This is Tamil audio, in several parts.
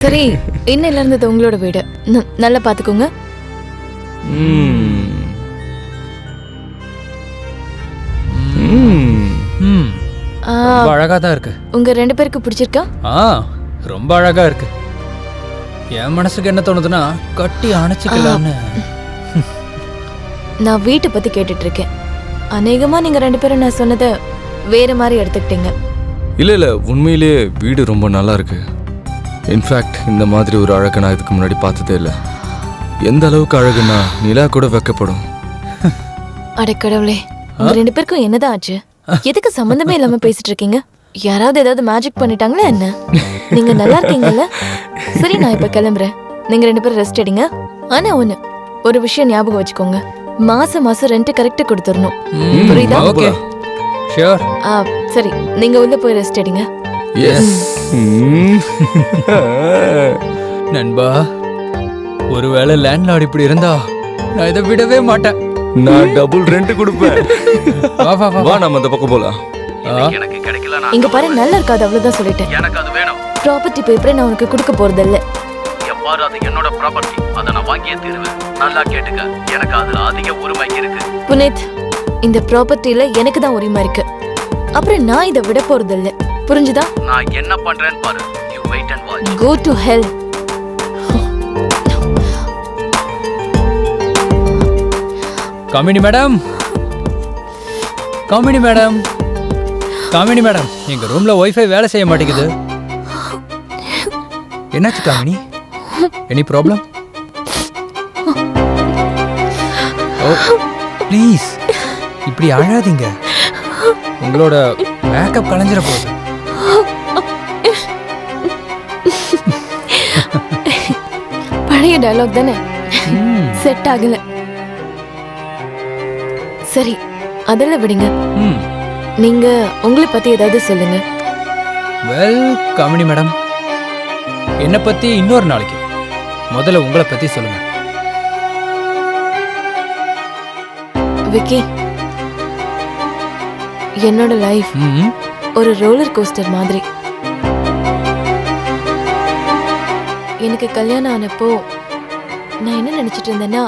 சரி, இன்னையில இருந்தது உங்களோட வீடு. நல்லா பாத்துக்கோங்க. ரொம்ப அழகா தான் இருக்கு. உங்க ரெண்டு பேருக்கு பிடிச்சிருக்கா? ரொம்ப அழகா இருக்கு. என் மனசுக்கு என்ன தோணுதுன்னா கட்டி அணைச்சிக்கலாம்னு. நான் வீட்டை பத்தி கேட்டுட்டு இருக்கேன். அநேகமா நீங்க ரெண்டு பேரும் நான் சொன்னதை வேற மாதிரி எடுத்துக்கிட்டீங்க. இல்ல உண்மையிலேயே வீடு ரொம்ப நல்லா இருக்கு. இன்ஃபேக்ட் இந்த மாதிரி ஒரு அழகை நான் இதுக்கு முன்னாடி பார்த்ததே இல்லை. எந்த அளவுக்கு அழகுன்னா நிலா கூட வைக்கப்படும். அடக்கடவுளே, உங்க ரெண்டு பேருக்கும் என்னதான் ஆச்சு? எதுக்கு சம்பந்தமே இல்லாம பேசிட்டு இருக்கீங்க? யாராவது ஏதாவது மேஜிக் பண்ணிட்டாங்களா என்ன? நீங்க நல்லா இருக்கீங்கல்ல? சரி, நான் இப்ப கிளம்புறேன். நீங்க ரெண்டு பேரும் ரெஸ்ட் எடுங்க. ஆனா ஒரு விஷயம் ஞாபகம் வச்சுக்கோங்க. மாசம் ரெண்ட் கரெக்டா கொடுத்துடணும். புரியுதா? Okay, sure. சரி, நீங்க உள்ள போய் ரெஸ்ட் எடுங்க. எஸ். நண்பா, ஒருவேளை லேண்ட்லார்ட் இப்படி இருந்தா நான் இதை விடவே மாட்டேன். நான் டபுள் ரெண்ட் கொடுப்பேன். வா வா வா வா, நம்ம அந்த பக்கம் போலாம். எனக்கு கிடைக்கல. இங்க பாரு, நல்லா இருக்காது, அவ்வளவுதான் சொல்லிட்டேன். எனக்கு அது வேணும். ப்ராப்பர்ட்டி பேப்பரை நான் உனக்கு கொடுக்க போறது இல்ல. எவ்வாறு அது என்னோட ப்ராப்பர்ட்டி, அதை நான் வாங்கியே தீருவேன். நல்லா கேட்டுக்க, எனக்கு அதுல அதிக உரிமை இருக்கு. புனித், இந்த ப்ராப்பர்ட்டில எனக்கு தான் உரிமை இருக்கு. அப்புறம் நான் இதை விட போறது இல்ல. புரிஞ்சுதா? நான் என்ன பண்றேன்னு பாரு. You wait and watch. Go to hell. Kamini madam, Kamini madam, Kamini madam, எங்க ரூம்ல வைஃபை வேலை செய்ய மாட்டேங்குது. என்னாச்சு Kamini? Any problem? Oh please, இப்படி அழாதீங்க. உங்களோட மேக்கப் கலைஞ்சிட போகுது. பழைய டயலாக் தானே, செட் ஆகல. சரி, அதெல்லாம் விடுங்க. நீங்க உங்களை பத்தி ஏதாவது சொல்லுங்க. வெல் காமினி மேடம், என்னை பத்தி இன்னொரு நாளைக்கு. முதல்ல உங்களை பத்தி சொல்லுங்க. விக்கி, என்னோட லைஃப் ஒரு ரோலர் கோஸ்டர் மாதிரி. எனக்கு கல்யாணம் ஆனப்போ நான் என்ன நினைச்சிட்டு இருந்தேன்னா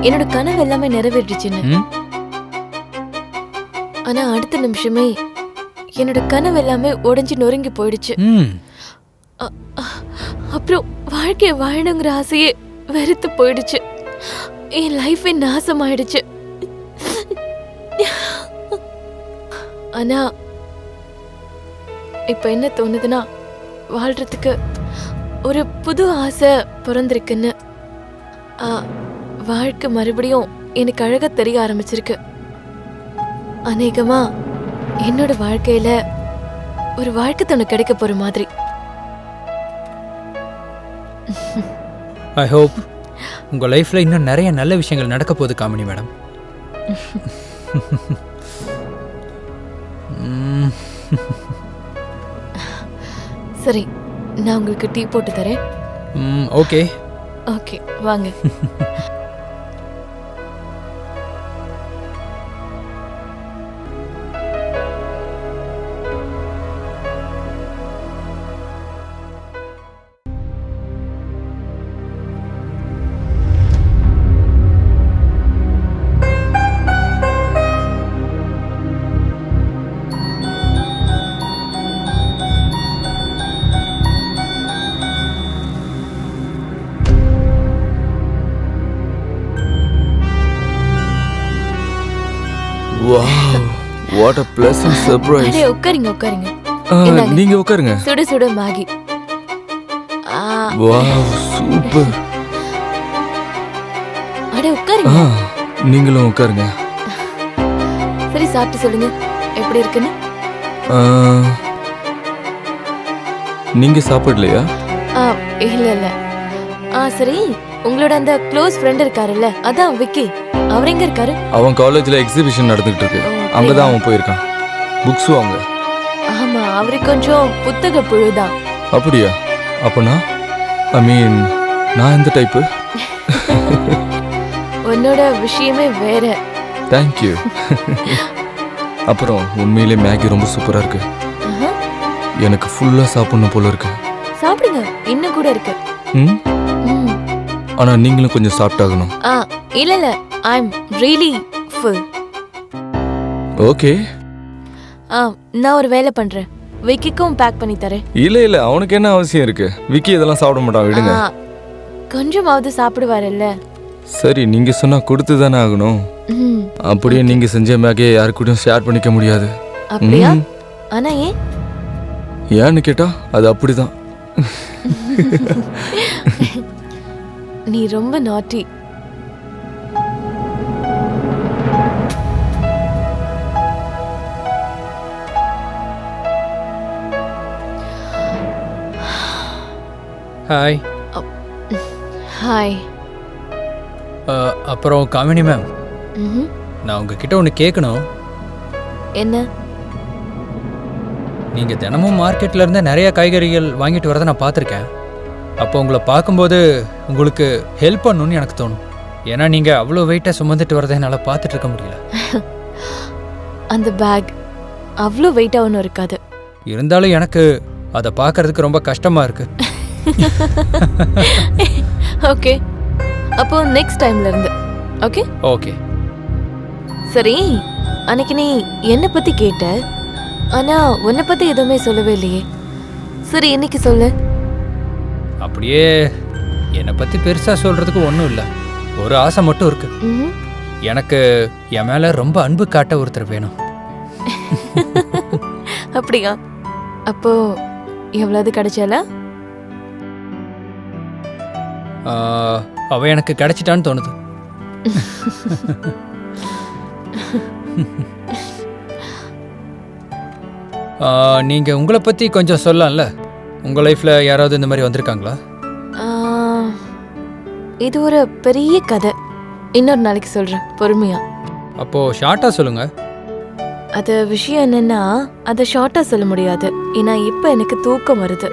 என்னோட கனவு எல்லாமே நிறைவேறிடுச்சுன்னு. ஆனா அடுத்த நிமிஷமே என்னோட கனவு எல்லாமே உடைஞ்சு நொறுங்கி போயிடுச்சு. அப்புறம் வாழ்க்கைய வாழணுங்கிற ஆசையே வெறுத்து போயிடுச்சு. என் லைஃபே நாசமாயிடுச்சு. ஆனா இப்ப என்ன தோணுதுன்னா, வாழ்றதுக்கு ஒரு புது ஆசை பிறந்திருக்குன்னு. வாழ்க்கை மறுபடியும் எனக்கு அழகா தெரிய ஆரம்பிச்சிருக்கு. அநேகமா என்னோட வாழ்க்கையில ஒரு வாழ்க்கை துணை கிடைக்க போற மாதிரி. ஐ ஹோப் உங்க லைஃப்ல இன்னும் நிறைய நல்ல விஷயங்கள் நடக்க போகுது காமினி மேடம். சரி, நான் உங்களுக்கு டீ போட்டு தரேன். ஓகே ஓகே, வாங்க. Wow, what a pleasant surprise. அடே, உட்காருங்க உட்காருங்க. நீங்க உட்காருங்க. சுட சுட மேகி. Wow, super. அடே, உட்காருங்க. நீங்களும் உட்காருங்க. சரி, சாப்பிட்டு சொல்லுங்க எப்படி இருக்குன்னு. நீங்க சாப்பிடலையா? இல்ல இல்ல. சரி, உங்களோட அந்த க்ளோஸ் ஃப்ரெண்ட் இருக்காருல்ல, அதான் விக்கி, அவர் எங்க இருக்காரு? அவன் காலேஜ்ல எக்ஸிபிஷன் நடந்துட்டு இருக்கு. அங்கதான் அவன் போயிருக்கான். புக்ஸ் வாங்க. ஆமா, அவரு கொஞ்சம் புத்தக புழுதான். அப்படியா? அப்பனா ஐ மீன், நான் எந்த டைப்பு? உன்னோட விஷயமே வேற. தேங்க்யூ. அப்புறம் உண்மையிலே மேகி ரொம்ப சூப்பரா இருக்கு. எனக்கு ஃபுல்லா சாப்பிடணும் போல இருக்கு. சாப்பிடுங்க. சாப்பிடுங்க, இன்னும் கூட இருக்கு. ம் ம். ஆனா நீங்களும் கொஞ்சம் சாப்பிட்டாகணும். ஆ இல்ல இல்ல, ஐ அம் ரியலி ஃபுல். ஓகே. நான் ஒரு வேலை பண்றேன், விக்கிக்கும் பேக் பண்ணி தரேன். இல்ல அவனுக்கு என்ன அவசியம் இருக்கு? விக்கி இதெல்லாம் சாப்பிட மாட்டான், விடுங்க. கொஞ்சமாவது சாப்பிடுவாருல்ல. சரி, நீங்க சொன்னா கொடுத்து தானே ஆகணும். ம். அப்படியே நீங்க செஞ்ச மேகியை யாரு கூடயும் ஷேர் பண்ணிக்க முடியாது. அப்படியா? ஆனா ஏன்? ஏன்னு கேட்டா அது அப்படிதான். நீ ரொம்ப நாட்டி. ஹாய். ஹாய். அப்புறம் காமினி மேம், ம்ஹும். நான் உங்ககிட்ட ஒன்று கேட்கணும். என்ன? நீங்கள் தினமும் மார்க்கெட்டில் இருந்து நிறைய காய்கறிகள் வாங்கிட்டு வரதை நான் பார்த்துருக்கேன். அப்போ உங்களை பார்க்கும்போது உங்களுக்கு ஹெல்ப் பண்ணணும்னு எனக்கு தோணும். ஏன்னா நீங்கள் அவ்வளோ வெயிட்டை சுமந்துட்டு வரதை என்னால் பார்த்துட்டு இருக்க முடியல. அந்த பேக் அவ்வளோ வெயிட்டா ஒன்றும் இருக்காது. இருந்தாலும் எனக்கு அதை பார்க்கறதுக்கு ரொம்ப கஷ்டமாக இருக்கு. ஓகே, அப்போ நெக்ஸ்ட் டைம்ல இருந்து. Okay okay. சரி, அன்னைக்கு நீ என்னை பத்தி கேட்ட, ஆனா உன்னை பத்தி எதுவுமே சொல்லவே இல்லையே. சரி, இன்னைக்கு சொல்லு. அப்படியே என்னை பற்றி பெருசாக சொல்கிறதுக்கு ஒன்றும் இல்லை. ஒரு ஆசை மட்டும் இருக்கு. ம்ஹும். எனக்கு என் மேலே ரொம்ப அன்பு காட்ட ஒருத்தர் வேணும். அப்படியா? அப்போ எவ்வளவு கிடைச்சால? அவ எனக்கு கிடைச்சிட்டான்னு தோணுது. நீங்க உங்களை பத்தி கொஞ்சம் சொல்லலாம்ல. உங்க லைஃப்ல யாராவது இந்த மாதிரி வந்திருக்காங்களா? இது ஒரு பெரிய கதை, இன்னொரு நாளைக்கு சொல்றேன், பொறுமையா. அப்போ ஷார்ட்டா சொல்லுங்க. அது விஷயம் என்னன்னா, அதை ஷார்ட்டா சொல்ல முடியாது, ஏன்னா இப்ப எனக்கு தூக்கம் வருது.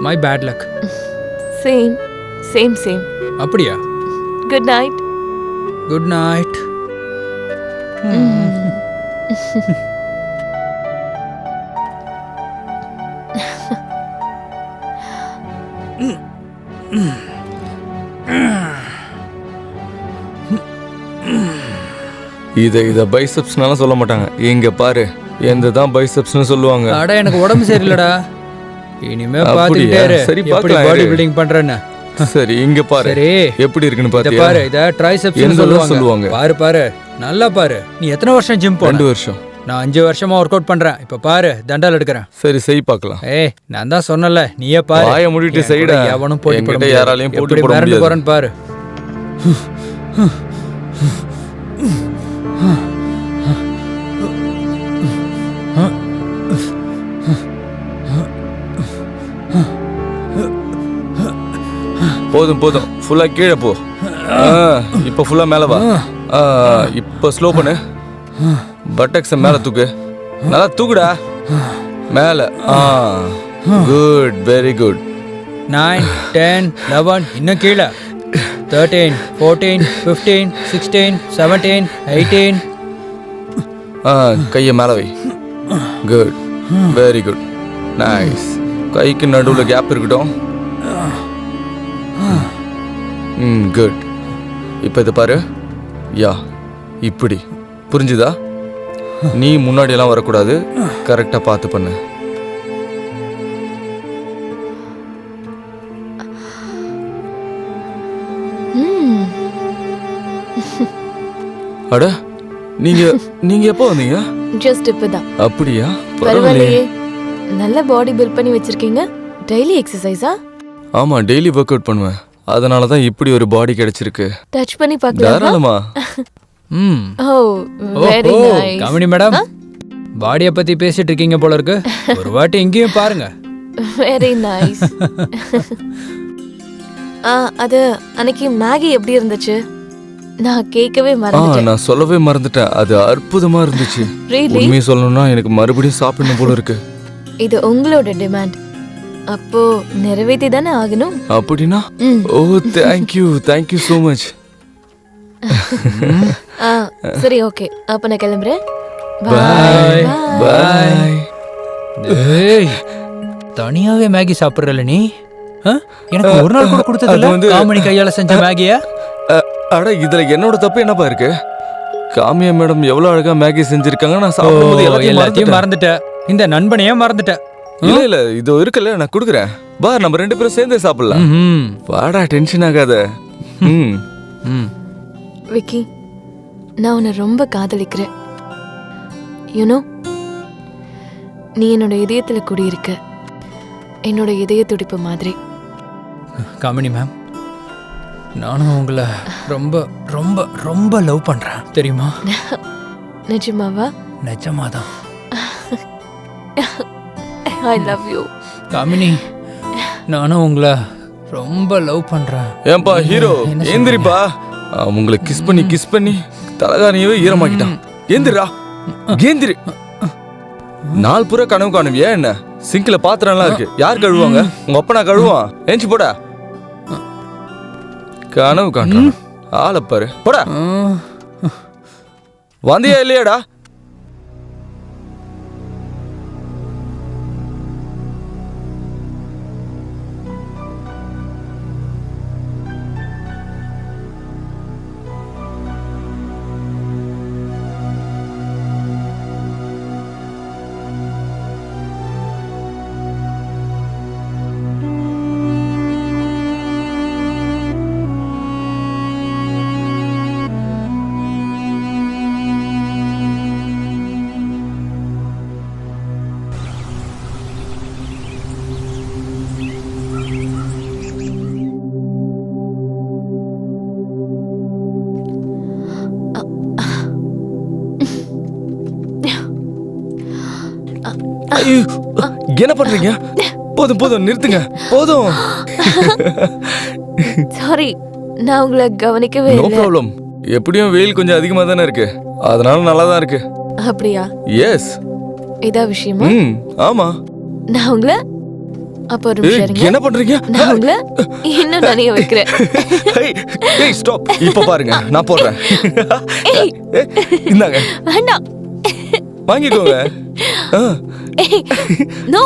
My bad luck. Same same same. அப்படியா? Good night. Good night. இத பைசெப்ஸ்னால சொல்ல மாட்டாங்க. இங்க பாரு, எந்த தான் பைசெப்ஸ்னு சொல்லுவாங்க. அட, எனக்கு உடம்பு சரியில்லடா. இனிமே அப்படியா? பாத்துக்கிட்டே இரு. சரி, எப்படி பார்க்கலாம் பாடி இரு. பில்டிங் பண்றேன்னு. சரி, இங்க பாரு. சரி, எப்படி இருக்குன்னு இத பாத்தியா? பாரு, இத ட்ரைசெப்ஸ் சொல்லுவாங்க. சொல்லுவாங்க. பாரு பாரு, நல்லா பாரு. நீ எத்தனை வருஷம் ஜிம் போன? 2 வருஷம். நான் 5 வருஷமா ஒர்க் அவுட் பண்றேன். இப்ப பாரு, தண்டால் எடுக்கிறேன். சரி, செய் பார்க்கலாம். ஏய், நான் தான் சொன்னல, நீயே பாரு. வாயை மூடிட்டு என் செய்டா. கூட எவனும் போட்டி போட என்கிட்ட முடியாது. யாராலையும் போட்டி எப்படி போட மிரண்டு முடியாது. போறேன்னு பாரு. போதும் போதும், ஃபுல்லா கீழே போ. இப்ப ஃபுல்லா மேல வா. இப்ப ஸ்லோ பண்ணு. பட்டக்ஸ மேல தூக்கு. நல்லா தூக்குடா மேல. Good, very good. 9, 10, 11, இன்னும் கீழே. 13, 14, 15, 16, 17, 18. கையை மேல வை. Good, very good, nice. கைக்கு நடுவில் கேப் இருக்கட்டும். குட். இப்போ இது பாரு. யா, இப்படி புரிஞ்சுதா? நீ முன்னாடியெல்லாம் வரக்கூடாது, கரெக்டாக பார்த்து பண்ணு. அட, நீங்க எப்போ வந்தீங்க? ஜஸ்ட் இப்பதான். அப்படியா? பரவாயில்லையே, நல்ல பாடி பில்ட் பண்ணி வச்சிருக்கீங்க. டெய்லி எக்ஸசைஸா? ஆமா, டெய்லி ஒர்க் அவுட் பண்ணுவேன். அதனால தான் இப்படி ஒரு பாடி கிடைச்சிருக்கு. டச் பண்ணி பார்க்கலாமா? தாராளமா. ஓ, வெரி நைஸ். கமினி மேடம், பாடியை பத்தி பேசிட்டு இருக்கீங்க போல இருக்கு. ஒரு வாட்டி இங்கேயும் பாருங்க. Very nice. அது அன்னைக்கு மேகி எப்படி இருந்துச்சு? நான் கேட்கவே மறந்துட்டேன். நான் சொல்லவே மறந்துட்டேன். அது அற்புதமா இருந்துச்சு. Really? உண்மையை சொல்லணும்னா எனக்கு மறுபடியும் சாப்பிடணும் போல இருக்கு. இது உங்களோட டிமாண்ட், அப்போ நிறைவேற்றி தானே ஆகணும். அப்படின்னா? ஓ, தேங்க்யூ so much. சரி, ஓகே, அப்ப நான் கிளம்புறேன். Bye. Bye. Bye. ஏய், தனியாவே மேகி சாப்பிட்றல நீ ஆ? எனக்கு ஒரு நாள் கூட கொடுத்ததில்ல அது வந்து- காமணி கையால செஞ்ச மேகிய அட இதுல என்னோட தப்பு என்னப்பா இருக்கு? காமியா மேடம் எவ்வளவு அழகா மேகி செஞ்சிருக்காங்க. நான் சாப்பிடும்போது எல்லாத்தையும் எல்லாத்தையும் மறந்துட்ட இந்த நண்பனையே மறந்துட்ட இல்ல இல்ல இது இருக்குல்ல, நான் கொடுக்குறேன். பா நம்ம 2 பேரும் சேர்ந்தே சாப்பிடலாம். ம்ஹும். வாடா, டென்ஷன் ஆகாத. ம் ம். விக்கி, நான் உன்னை ரொம்ப காதலிக்கிறேன். யூனோ, நீ என்னோட இதயத்துல குடியிருக்க. என்னோட இதய துடிப்பு மாதிரி. காமினி மேம், நானும் உங்களை ரொம்ப ரொம்ப ரொம்ப லவ் பண்றேன் தெரியுமா? நிஜமாவா? நிஜமாதான். I love you. காமினி, நானும் உங்களை ரொம்ப லவ் பண்றேன். ஏன்பா ஹீரோ, என்ன சொல்றீங்க? ஏந்திரிப்பா. உங்களை கிஸ் பண்ணி தலகாணியவே ஈரமாக்கிட்டான். ஏந்திரா, ஏந்திரி. நாள் பூரா கனவு காணுவியா என்ன? சிங்க்ல பாத்திரம்லாம் இருக்கு, யார் கழுவுவாங்க? உங்க அப்பா நான் கழுவான். ஏஞ்சி போடா. கனவு காட்டுறான். ஆளை பாரு, போடா. வந்தியா இல்லையாடா? ஐயோ, என்ன பண்றீங்க? போதும் போதும், நிறுத்துங்க. போதும். சாரி, நான் உங்களை கவனிக்கவே நோ இல்லை. ப்ராப்ளம். எப்படியும் வெயில் கொஞ்சம் அதிகமா தானே இருக்கு, அதனால நல்லா தான் இருக்கு. அப்படியா? எஸ். இதா விஷயமா? ம் ஆமா. நான் உங்களை அப்போ ஒரு நிமிஷம் இருங்க. என்ன பண்றீங்க? நான் உங்களை இன்னும் நனைய வைக்கிறேன். ஏய் ஸ்டாப். இப்ப பாருங்க, நான் போடுறேன். ஏய், இந்தாங்க, வேண்டாம். வாங்கிக்கோங்க. ஆ. ஏய், நோ.